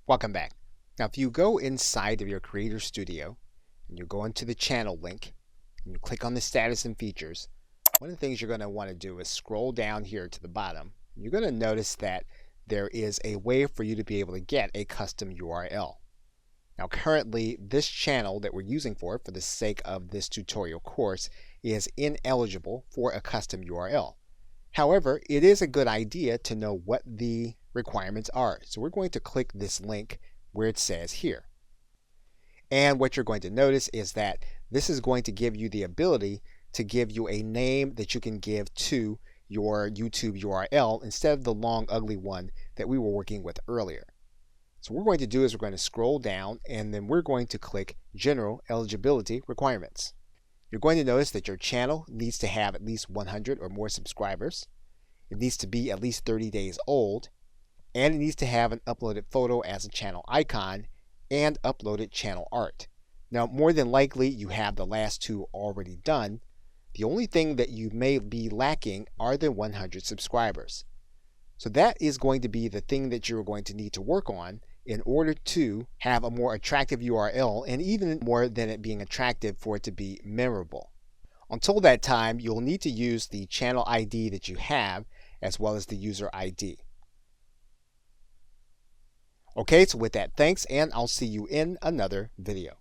Welcome back. Now, if you go inside of your Creator Studio and you go into the channel link and you click on the status and features, one of the things you're going to want to do is scroll down here to the bottom. You're going to notice that there is a way for you to be able to get a custom URL. Now, currently, this channel that we're using for the sake of this tutorial course is ineligible for a custom URL. However, it is a good idea to know what the requirements are. So we're going to click this link where it says here. And what you're going to notice is that this is going to give you the ability to give you a name that you can give to your YouTube URL instead of the long, ugly one that we were working with earlier. So what we're going to do is we're going to scroll down and then we're going to click General Eligibility Requirements. You're going to notice that your channel needs to have at least 100 or more subscribers. It needs to be at least 30 days old, and it needs to have an uploaded photo as a channel icon and uploaded channel art. Now, more than likely, you have the last two already done. The only thing that you may be lacking are the 100 subscribers. So that is going to be the thing that you're going to need to work on in order to have a more attractive URL, and even more than it being attractive, for it to be memorable. Until that time, you'll need to use the channel ID that you have as well as the user ID. Okay, so with that, thanks, and I'll see you in another video.